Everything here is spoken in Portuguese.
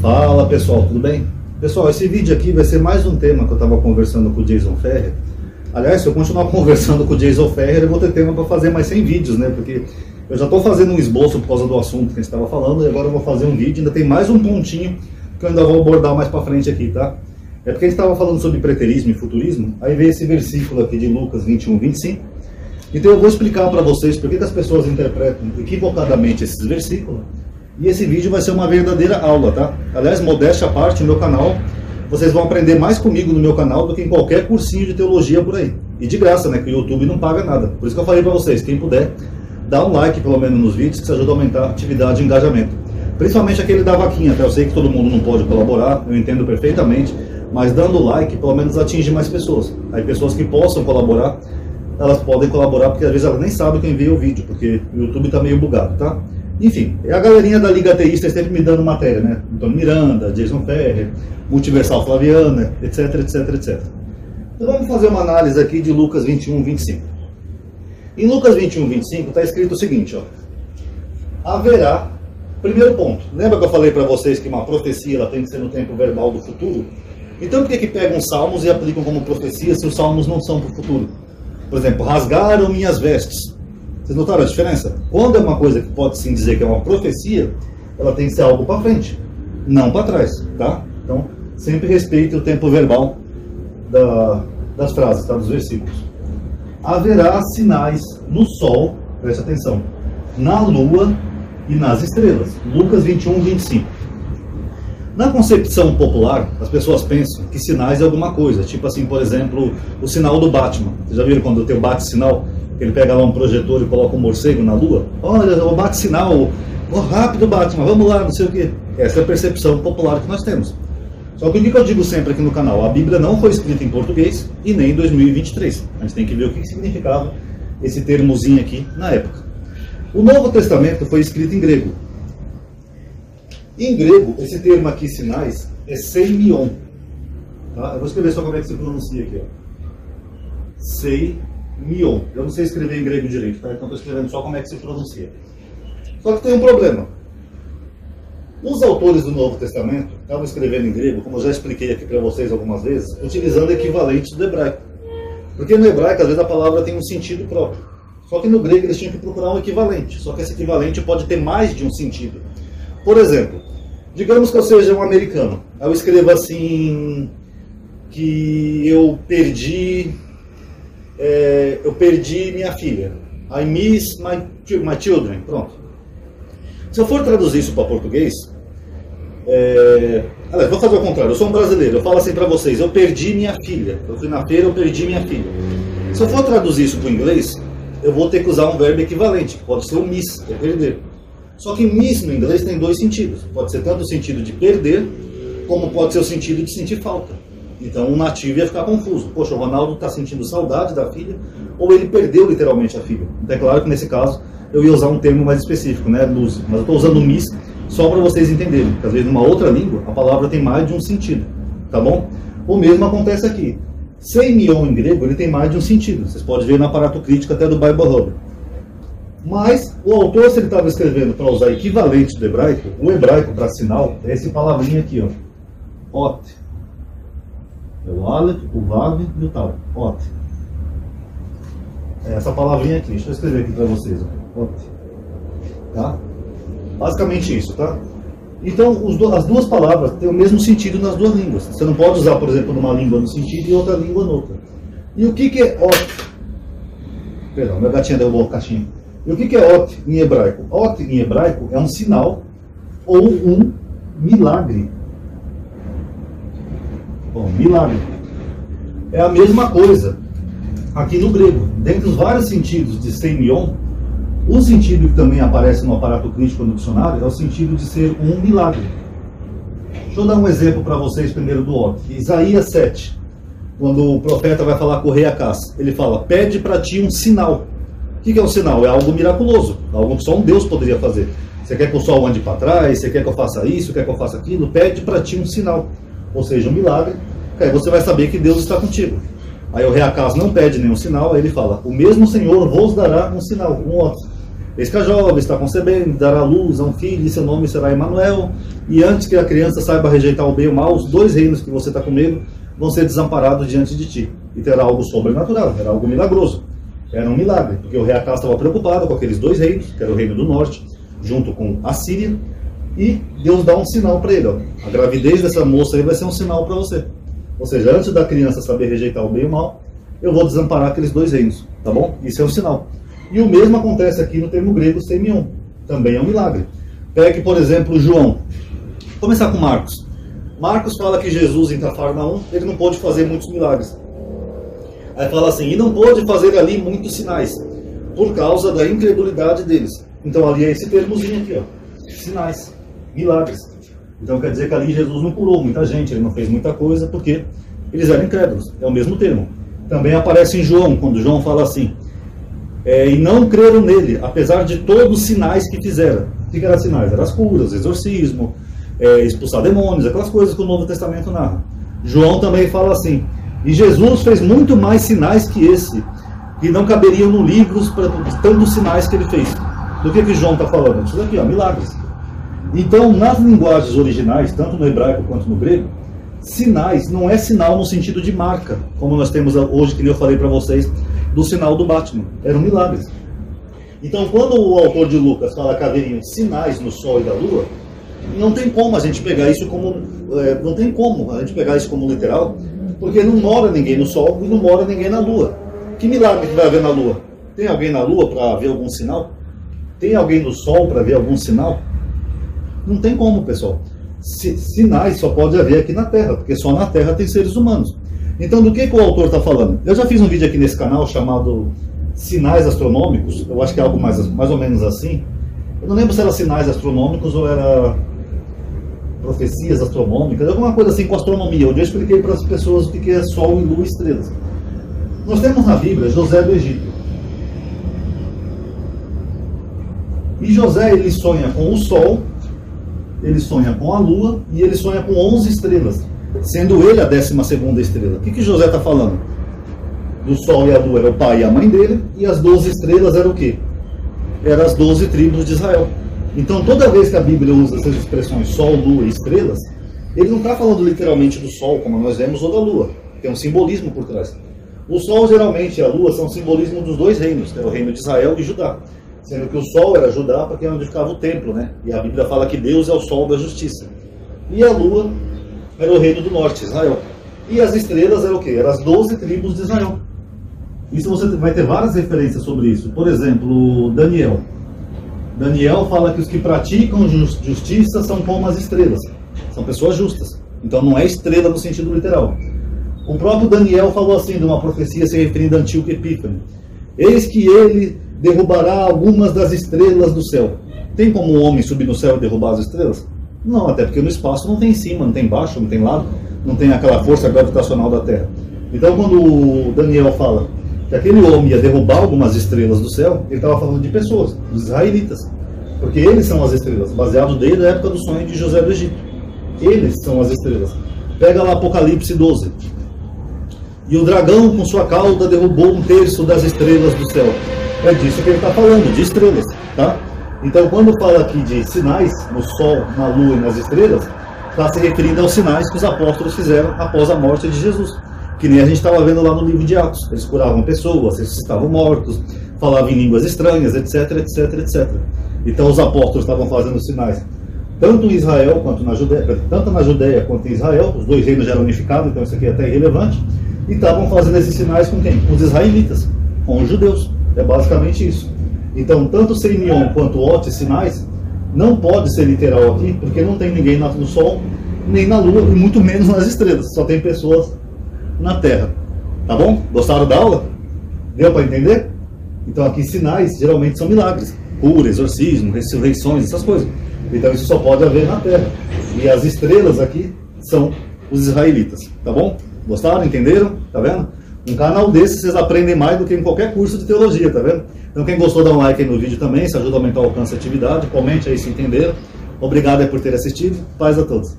Fala pessoal, tudo bem? Pessoal, esse vídeo aqui vai ser mais um tema que eu estava conversando com o Jason Ferrer. Aliás, se eu continuar conversando com o Jason Ferrer, eu vou ter tema para fazer mais 100 vídeos, né? Porque eu já estou fazendo um esboço por causa do assunto que a gente estava falando, e agora eu vou fazer um vídeo, ainda tem mais um pontinho que eu ainda vou abordar mais para frente aqui, tá? É porque a gente estava falando sobre preterismo e futurismo, aí veio esse versículo aqui de Lucas 21, 25. Então eu vou explicar para vocês por que as pessoas interpretam equivocadamente esses versículos. E esse vídeo vai ser uma verdadeira aula, tá? Aliás, modéstia à parte, no meu canal, vocês vão aprender mais comigo no meu canal do que em qualquer cursinho de teologia por aí. E de graça, né? Que o YouTube não paga nada. Por isso que eu falei para vocês, quem puder, dá um like pelo menos nos vídeos, que isso ajuda a aumentar a atividade e engajamento. Principalmente aquele da vaquinha, tá? Eu sei que todo mundo não pode colaborar, eu entendo perfeitamente, mas dando like, pelo menos atinge mais pessoas. Aí pessoas que possam colaborar, elas podem colaborar, porque às vezes elas nem sabem quem envia o vídeo, porque o YouTube tá meio bugado, tá? Enfim, é a galerinha da Liga Ateísta sempre me dando matéria, né? Antônio Miranda, Jason Ferrer, Multiversal Flaviana, etc, etc, etc. Então vamos fazer uma análise aqui de Lucas 21, 25. Em Lucas 21, 25 está escrito o seguinte, ó. Haverá, primeiro ponto, lembra que eu falei para vocês que uma profecia ela tem que ser no tempo verbal do futuro? Então por que pegam salmos e aplicam como profecia se os salmos não são para o futuro? Por exemplo, rasgaram minhas vestes. Vocês notaram a diferença? Quando é uma coisa que pode sim dizer que é uma profecia, ela tem que ser algo para frente, não para trás, tá? Então, sempre respeite o tempo verbal das frases, tá? Dos versículos. Haverá sinais no sol, preste atenção, na lua e nas estrelas. Lucas 21, 25. Na concepção popular, as pessoas pensam que sinais é alguma coisa, tipo assim, por exemplo, o sinal do Batman. Vocês já viram quando tem o bate-sinal? Ele pega lá um projetor e coloca um morcego na lua. Olha, o bate-sinal, rápido Batman, vamos lá, não sei o quê. Essa é a percepção popular que nós temos. Só que o que eu digo sempre aqui no canal, a Bíblia não foi escrita em português e nem em 2023. A gente tem que ver o que significava esse termozinho aqui na época. O Novo Testamento foi escrito em grego. Em grego, esse termo aqui, sinais, é seimion. Tá? Eu vou escrever só como é que se pronuncia aqui. Seimion. Eu não sei escrever em grego direito, tá? Então estou escrevendo só como é que se pronuncia. Só que tem um problema. Os autores do Novo Testamento estavam escrevendo em grego, como eu já expliquei aqui para vocês algumas vezes, utilizando equivalentes do hebraico. Porque no hebraico, às vezes, a palavra tem um sentido próprio. Só que no grego eles tinham que procurar um equivalente. Só que esse equivalente pode ter mais de um sentido. Por exemplo, digamos que eu seja um americano. Aí eu escrevo assim, que eu perdi minha filha. I miss my children. Pronto. Se eu for traduzir isso para português, aliás, vou fazer o contrário. Eu sou um brasileiro. Eu falo assim para vocês, eu perdi minha filha. Eu fui na feira, eu perdi minha filha. Se eu for traduzir isso para o inglês, eu vou ter que usar um verbo equivalente, que pode ser o miss, que é perder. Só que miss no inglês tem dois sentidos. Pode ser tanto o sentido de perder, como pode ser o sentido de sentir falta. Então o nativo ia ficar confuso. Poxa, o Ronaldo está sentindo saudade da filha, ou ele perdeu literalmente a filha. Então é claro que nesse caso eu ia usar um termo mais específico, né? Lose. Mas eu estou usando miss só para vocês entenderem. Porque às vezes numa outra língua a palavra tem mais de um sentido. Tá bom? O mesmo acontece aqui. Seimion em grego ele tem mais de um sentido. Vocês podem ver no aparato crítico até do Bible Hub. Mas o autor, se ele estava escrevendo para usar equivalente do hebraico, o hebraico para sinal é esse palavrinha aqui, ó. Ot. É o Aleph, o Vav e o Tal. Ot. É essa palavrinha aqui. Deixa eu escrever aqui para vocês. Ó. Ot. Tá? Basicamente isso, tá? Então, as duas palavras têm o mesmo sentido nas duas línguas. Você não pode usar, por exemplo, numa língua no sentido e outra língua noutra. E o que é Ot? Perdão, minha gatinha derrubou o caixinho. E o que é Ot em hebraico? Ot em hebraico é um sinal ou um milagre. Bom, milagre. É a mesma coisa aqui no grego. Dentre os vários sentidos de seimion, o sentido que também aparece no aparato crítico no dicionário é o sentido de ser um milagre. Deixa eu dar um exemplo para vocês primeiro do Ot. Isaías 7, quando o profeta vai falar com o rei Acás, ele fala, pede para ti um sinal. O que é um sinal? É algo miraculoso, algo que só um Deus poderia fazer. Você quer que o sol ande para trás, você quer que eu faça isso, quer que eu faça aquilo, pede para ti um sinal, ou seja, um milagre, aí você vai saber que Deus está contigo. Aí o rei Acás não pede nenhum sinal, aí ele fala, o mesmo Senhor vos dará um sinal, um outro. eis que a jovem está concebendo, dará luz a um filho, e seu nome será Emanuel. E antes que a criança saiba rejeitar o bem e o mal, os dois reinos que você está com medo vão ser desamparados diante de ti. E terá algo sobrenatural, era algo milagroso. Era um milagre, porque o rei Acaz estava preocupado com aqueles dois reinos, que era o reino do norte, junto com a Síria, e Deus dá um sinal para ele. Ó. A gravidez dessa moça aí vai ser um sinal para você. Ou seja, antes da criança saber rejeitar o bem e o mal, eu vou desamparar aqueles dois reinos, tá bom? Isso é um sinal. E o mesmo acontece aqui no termo grego semion, também é um milagre. Pegue, por exemplo, João. Vou começar com Marcos. Marcos fala que Jesus em Cafarnaum, ele não pôde fazer muitos milagres. Aí fala assim, e não pôde fazer ali muitos sinais, por causa da incredulidade deles. Então ali é esse termozinho aqui, ó, sinais, milagres. Então quer dizer que ali Jesus não curou muita gente, ele não fez muita coisa, porque eles eram incrédulos, é o mesmo termo. Também aparece em João, quando João fala assim, e não creram nele, apesar de todos os sinais que fizeram. O que eram sinais? Eram as curas, exorcismo, expulsar demônios, aquelas coisas que o Novo Testamento narra. João também fala assim, e Jesus fez muito mais sinais que esse, que não caberiam no livro para tantos sinais que ele fez. Do que João está falando? Isso daqui, ó, milagres. Então, nas linguagens originais, tanto no hebraico quanto no grego, sinais não é sinal no sentido de marca, como nós temos hoje, que eu falei para vocês, do sinal do Batman. Eram milagres. Então, quando o autor de Lucas fala que haveriam sinais no sol e da lua, não tem como a gente pegar isso como literal, porque não mora ninguém no sol e não mora ninguém na lua. Que milagre que vai haver na lua? Tem alguém na lua para ver algum sinal? Tem alguém no sol para ver algum sinal? Não tem como, pessoal. Sinais só pode haver aqui na Terra, porque só na Terra tem seres humanos. Então, do que o autor está falando? Eu já fiz um vídeo aqui nesse canal chamado Sinais Astronômicos. Eu acho que é algo mais ou menos assim. Eu não lembro se era sinais astronômicos ou era profecias astronômicas, alguma coisa assim com astronomia, onde eu expliquei para as pessoas o que é Sol e Lua e estrelas. Nós temos na Bíblia José do Egito. E José, ele sonha com o Sol, ele sonha com a Lua e ele sonha com 11 estrelas, sendo ele a 12ª estrela. O que José está falando? Do Sol e a Lua era o pai e a mãe dele, e as 12 estrelas eram o quê? Eram as 12 tribos de Israel. Então, toda vez que a Bíblia usa essas expressões Sol, Lua e estrelas, ele não está falando literalmente do Sol, como nós vemos, ou da Lua. Tem um simbolismo por trás. O Sol, geralmente, e a Lua são simbolismo dos dois reinos, que é o reino de Israel e Judá. Sendo que o Sol era Judá, porque é onde ficava o templo, né? E a Bíblia fala que Deus é o Sol da justiça. E a Lua era o reino do norte, Israel. E as estrelas eram o quê? Eram as 12 tribos de Israel. Isso você vai ter várias referências sobre isso. Por exemplo, Daniel. Daniel fala que os que praticam justiça são como as estrelas. São pessoas justas. Então não é estrela no sentido literal. O próprio Daniel falou assim, de uma profecia se referindo a Antíoco Epífano. Eis que ele derrubará algumas das estrelas do céu. Tem como um homem subir no céu e derrubar as estrelas? Não, até porque no espaço não tem cima, não tem embaixo, não tem lado, não tem aquela força gravitacional da Terra. Então quando o Daniel fala que aquele homem ia derrubar algumas estrelas do céu, ele estava falando de pessoas, dos israelitas. Porque eles são as estrelas, baseado desde a época do sonho de José do Egito. Eles são as estrelas. Pega lá Apocalipse 12. E o dragão com sua cauda derrubou 1/3 das estrelas do céu. É disso que ele está falando, de estrelas, tá? Então quando fala aqui de sinais, no sol, na lua e nas estrelas, está se referindo aos sinais que os apóstolos fizeram após a morte de Jesus. Que nem a gente estava vendo lá no livro de Atos. Eles curavam pessoas, eles estavam mortos, falavam em línguas estranhas, etc, etc, etc. Então os apóstolos estavam fazendo sinais, tanto em Israel quanto na Judéia, tanto na Judéia quanto em Israel, os dois reinos já eram unificados, então isso aqui é até irrelevante, e estavam fazendo esses sinais com quem? Com os israelitas, com os judeus. É basicamente isso. Então, tanto Semion quanto Ot, sinais, não pode ser literal aqui, porque não tem ninguém no Sol, nem na Lua, e muito menos nas estrelas. Só tem pessoas na Terra. Tá bom? Gostaram da aula? Deu para entender? Então aqui sinais geralmente são milagres. Cura, exorcismo, ressurreições, essas coisas. Então isso só pode haver na Terra. E as estrelas aqui são os israelitas. Tá bom? Gostaram? Entenderam? Tá vendo? Um canal desse vocês aprendem mais do que em qualquer curso de teologia, tá vendo? Então quem gostou, dá um like aí no vídeo também, isso ajuda a aumentar o alcance da atividade. Comente aí se entenderam. Obrigado aí por ter assistido. Paz a todos.